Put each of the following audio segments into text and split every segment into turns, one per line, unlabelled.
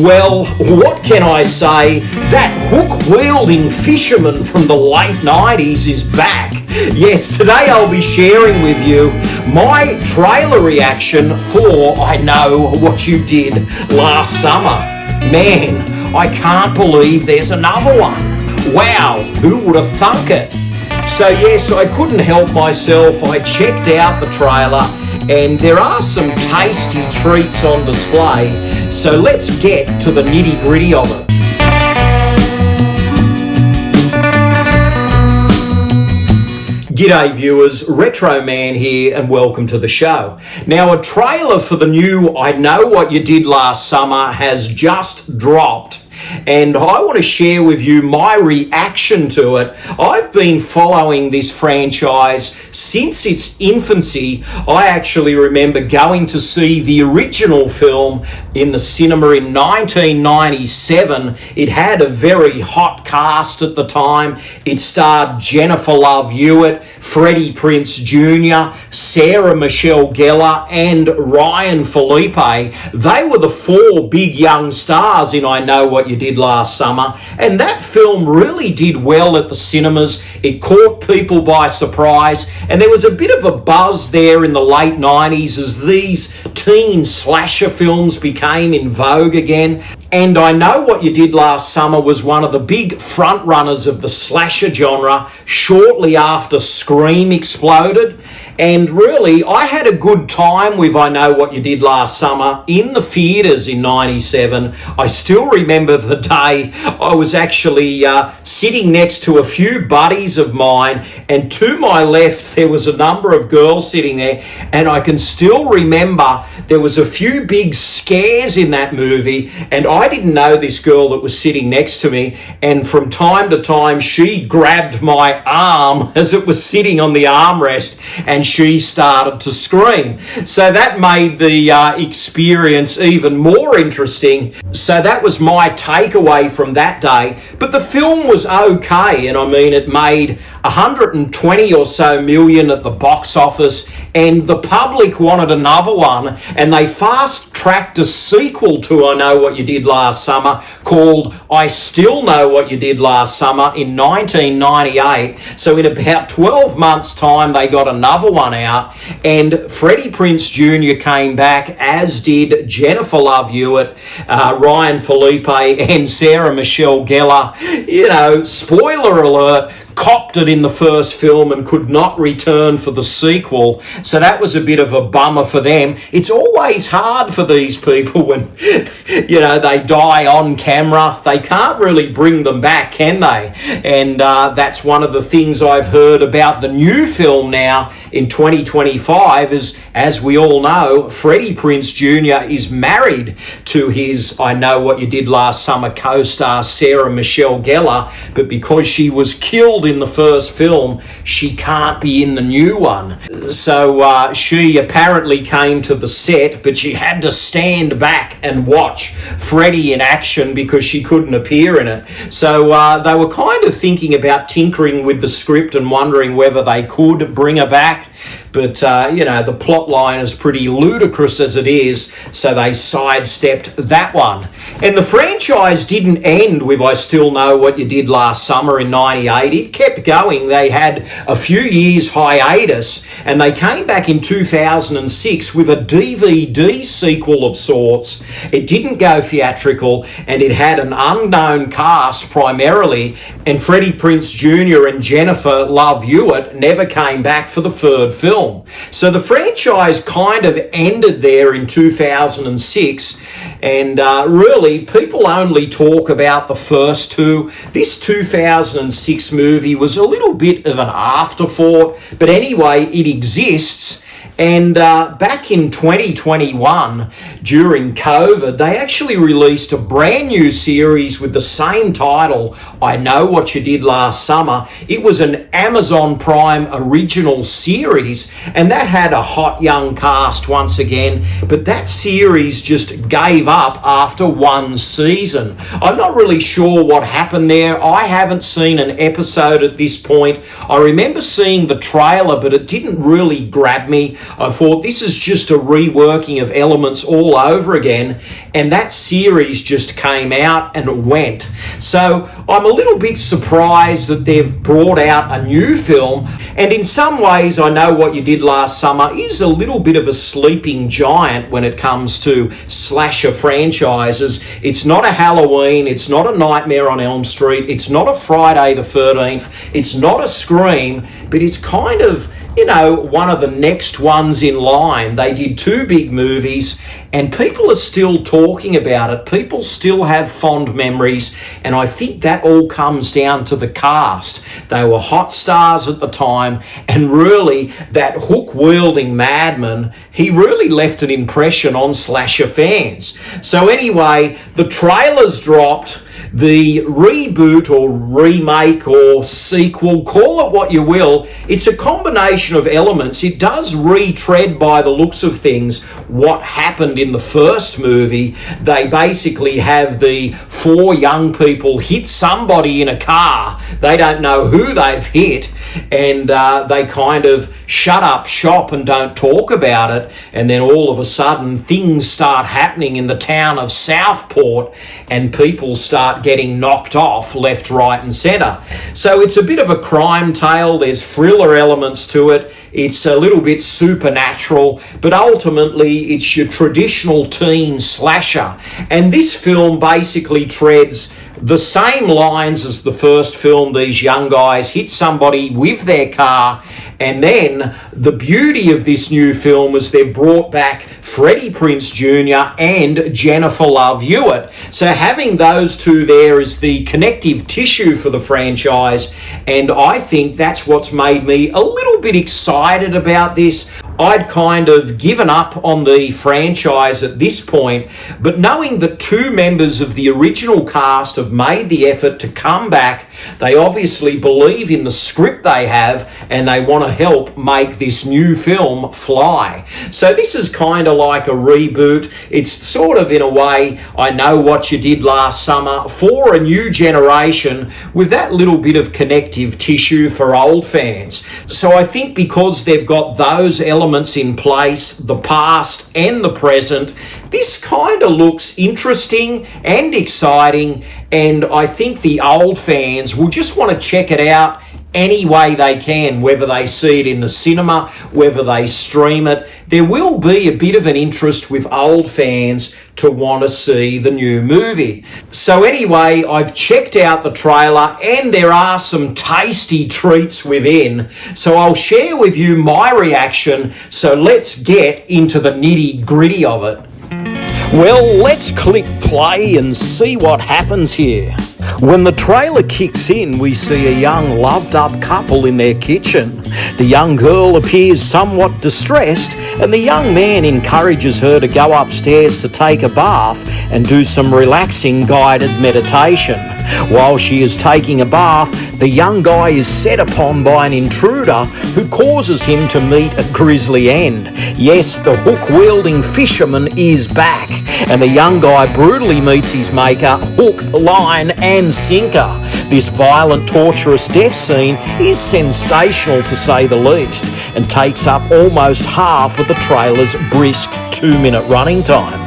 Well, what can I say? That hook-wielding fisherman from the late 90s is back. Yes, today I'll be sharing with you my trailer reaction for I Know What You Did Last Summer. Man, I can't believe there's another one. Wow, who would have thunk it? So yes, I couldn't help myself. I checked out the trailer and there are some tasty treats on display. So let's get to the nitty-gritty of it. G'day viewers, Retro Man here and welcome to the show. Now, a trailer for the new I Know What You Did Last Summer has just dropped. And I want to share with you my reaction to it. I've been following this franchise since its infancy. I actually remember going to see the original film in the cinema in 1997. It had a very hot cast at the time. It starred Jennifer Love Hewitt, Freddie Prinze Jr., Sarah Michelle Gellar, and Ryan Phillippe. They were the four big young stars in I Know What You Did Last Summer, and that film really did well at the cinemas. It caught people by surprise, and there was a bit of a buzz there in the late 90s as these teen slasher films became in vogue again. And I Know What You Did Last Summer was one of the big front runners of the slasher genre shortly after Scream exploded. And really, I had a good time with I Know What You Did Last Summer in the theatres in 97. I still remember the day I was actually sitting next to a few buddies of mine, and to my left there was a number of girls sitting there, and I can still remember there was a few big scares in that movie, and I didn't know this girl that was sitting next to me, and from time to time she grabbed my arm as it was sitting on the armrest, and she started to scream. So that made the experience even more interesting. So that was my takeaway from that day. But the film was okay, and I mean, it made 120 or so million at the box office, and the public wanted another one, and they fast-tracked a sequel to I Know What You Did Last Summer called I Still Know What You Did Last Summer in 1998. So in about 12 months' time, they got another one out, and Freddie Prinze Jr. came back, as did Jennifer Love Hewitt, Ryan Phillippe, and Sarah Michelle Gellar. You know, spoiler alert, copped it in the first film and could not return for the sequel. So that was a bit of a bummer for them. It's always hard for these people when, you know, they die on camera. They can't really bring them back, can they? And that's one of the things I've heard about the new film now in 2025 is, as we all know, Freddie Prinze Jr. is married to his I Know What You Did Last Summer co-star Sarah Michelle Gellar, but because she was killed in the first film, she can't be in the new one. So she apparently came to the set, but she had to stand back and watch Freddie in action because she couldn't appear in it. So they were kind of thinking about tinkering with the script and wondering whether they could bring her back. But, you know, the plot line is pretty ludicrous as it is, so they sidestepped that one. And the franchise didn't end with I Still Know What You Did Last Summer in 98. It kept going. They had a few years hiatus, and they came back in 2006 with a DVD sequel of sorts. It didn't go theatrical, and it had an unknown cast primarily, and Freddie Prinze Jr. and Jennifer Love Hewitt never came back for the third film. So the franchise kind of ended there in 2006, and really people only talk about the first two. This 2006 movie was a little bit of an afterthought, but anyway, it exists. And back in 2021, during COVID, they actually released a brand new series with the same title, I Know What You Did Last Summer. It was an Amazon Prime original series, and that had a hot young cast once again, but that series just gave up after one season. I'm not really sure what happened there. I haven't seen an episode at this point. I remember seeing the trailer, but it didn't really grab me. me. I thought this is just a reworking of Elements all over again, and that series just came out and went. So I'm a little bit surprised that they've brought out a new film, and in some ways I Know What You Did Last Summer is a little bit of a sleeping giant when it comes to slasher franchises. It's not a Halloween, it's not a Nightmare on Elm Street, it's not a Friday the 13th, it's not a Scream, but it's kind of, you know, one of the next ones in line. They did 2 big movies and people are still talking about it. People still have fond memories, and I think that all comes down to the cast. They were hot stars at the time, and really that hook-wielding madman, he really left an impression on slasher fans. So anyway, the trailers dropped. The reboot or remake or sequel, call it what you will, it's a combination of elements. It does retread, by the looks of things, what happened in the first movie. They basically have the 4 young people hit somebody in a car. They don't know who they've hit, and they kind of shut up shop and don't talk about it. And then all of a sudden things start happening in the town of Southport, and people start getting knocked off left, right and centre. So it's a bit of a crime tale. There's thriller elements to it. It's a little bit supernatural, but ultimately it's your traditional teen slasher. And this film basically treads the same lines as the first film. These young guys hit somebody with their car, and then the beauty of this new film is they've brought back Freddie Prinze Jr. and Jennifer Love Hewitt. So having those two there is the connective tissue for the franchise, and I think that's what's made me a little bit excited about this. I'd kind of given up on the franchise at this point, but knowing that 2 members of the original cast have made the effort to come back, they obviously believe in the script they have, and they want to help make this new film fly. So this is kind of like a reboot. It's sort of, in a way, I Know What You Did Last Summer for a new generation, with that little bit of connective tissue for old fans. So I think because they've got those elements in place, the past and the present, this kind of looks interesting and exciting, and I think the old fans will just want to check it out any way they can, whether they see it in the cinema, whether they stream it. There will be a bit of an interest with old fans to want to see the new movie. So anyway, I've checked out the trailer and there are some tasty treats within. So I'll share with you my reaction. So let's get into the nitty-gritty of it. Well, let's click play and see what happens here. When the trailer kicks in, we see a young loved-up couple in their kitchen. The young girl appears somewhat distressed, and the young man encourages her to go upstairs to take a bath and do some relaxing guided meditation. While she is taking a bath, the young guy is set upon by an intruder who causes him to meet a grisly end. Yes, the hook-wielding fisherman is back, and the young guy brutally meets his maker, hook, line and sinker. This violent, torturous death scene is sensational to say the least, and takes up almost half of the trailer's brisk 2-minute running time.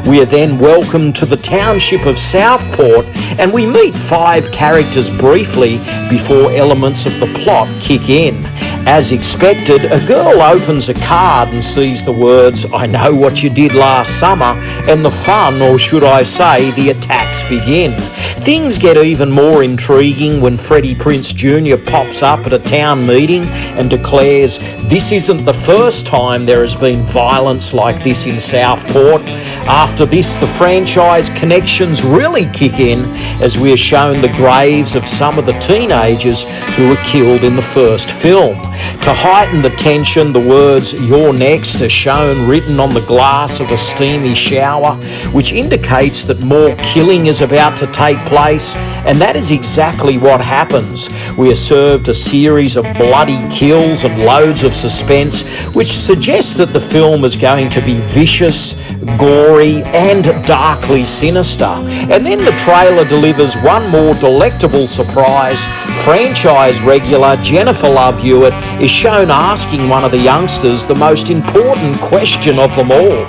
We are then welcomed to the township of Southport, and we meet 5 characters briefly before elements of the plot kick in. As expected, a girl opens a card and sees the words, "I know what you did last summer," and the fun, or should I say, the attacks begin. Things get even more intriguing when Freddie Prinze Jr. pops up at a town meeting and declares this isn't the first time there has been violence like this in Southport. After this, the franchise connections really kick in as we are shown the graves of some of the teenagers who were killed in the first film. To heighten the tension, the words "You're next" are shown written on the glass of a steamy shower, which indicates that more killing is about to take place, And that is exactly what happens. We are served a series of bloody kills and loads of suspense, which suggests that the film is going to be vicious, gory, and darkly sinister. And then the trailer delivers one more delectable surprise. Franchise regular Jennifer Love Hewitt is shown asking one of the youngsters the most important question of them all.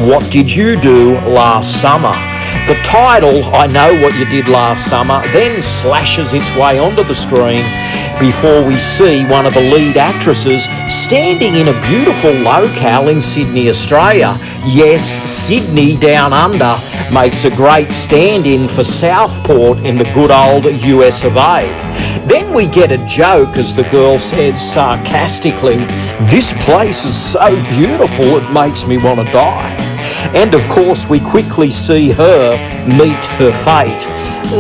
What did you do last summer? The title, I Know What You Did Last Summer, then slashes its way onto the screen before we see one of the lead actresses standing in a beautiful locale in Sydney, Australia. Yes, Sydney Down Under makes a great stand-in for Southport in the good old US of A. Then we get a joke as the girl says sarcastically, "This place is so beautiful it makes me want to die." And of course we quickly see her meet her fate.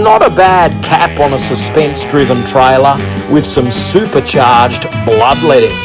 Not a bad cap on a suspense-driven trailer with some supercharged bloodletting.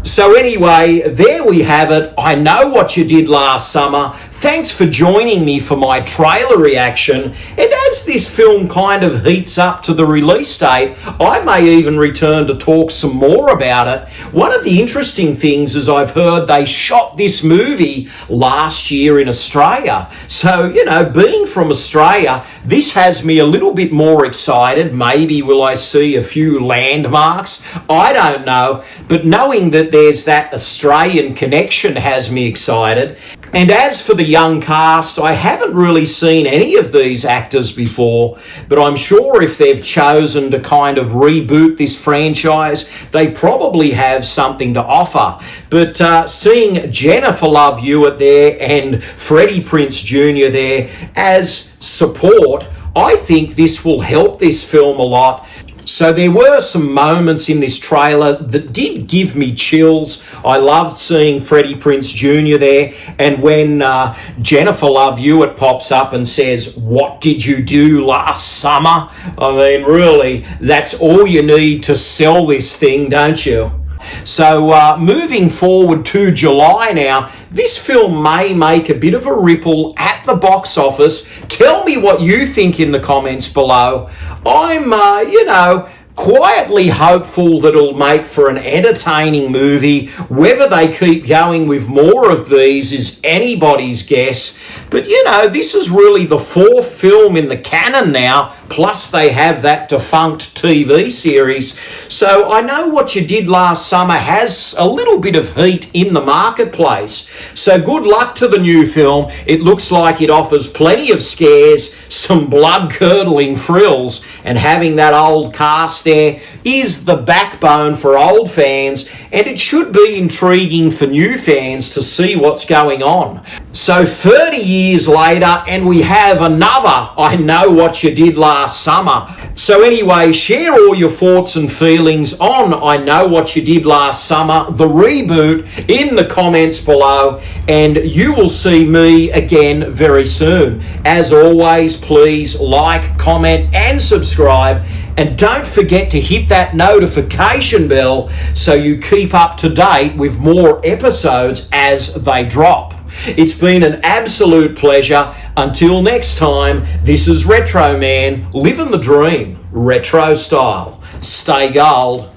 So anyway, there we have it. I Know What You Did Last Summer. Thanks for joining me for my trailer reaction. And as this film kind of heats up to the release date, I may even return to talk some more about it. One of the interesting things is I've heard they shot this movie last year in Australia. So, being from Australia, this has me a little bit more excited. Maybe will I see a few landmarks? I don't know. But knowing that there's that Australian connection has me excited. And as for the young cast, I haven't really seen any of these actors before, but I'm sure if they've chosen to kind of reboot this franchise, they probably have something to offer. But seeing Jennifer Love Hewitt there and Freddie Prinze Jr. there as support, I think this will help this film a lot. So there were some moments in this trailer that did give me chills. I loved seeing Freddie Prinze Jr. there, and when Jennifer Love Hewitt pops up and says, "What did you do last summer?" I mean, really, that's all you need to sell this thing, don't you? So moving forward to July now, this film may make a bit of a ripple at the box office. Tell me what you think in the comments below. I'm, quietly hopeful that it'll make for an entertaining movie. Whether they keep going with more of these is anybody's guess. But, this is really the fourth film in the canon now, plus they have that defunct TV series. So I Know What You Did Last Summer has a little bit of heat in the marketplace. So good luck to the new film. It looks like it offers plenty of scares, some blood-curdling thrills, and having that old cast there is the backbone for old fans, and it should be intriguing for new fans to see what's going on. So 30 years later, and we have another I Know What You Did Last Summer. So anyway, share all your thoughts and feelings on I Know What You Did Last Summer, the reboot, in the comments below, and you will see me again very soon. As always, please like, comment, and subscribe. And don't forget to hit that notification bell so you keep up to date with more episodes as they drop. It's been an absolute pleasure. Until next time, this is Retro Man, living the dream, retro style. Stay gold.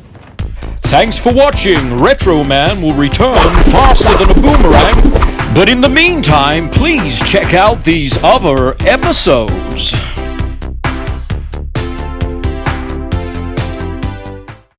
Thanks for watching. Retro Man will return faster than a boomerang. But in the meantime, please check out these other episodes.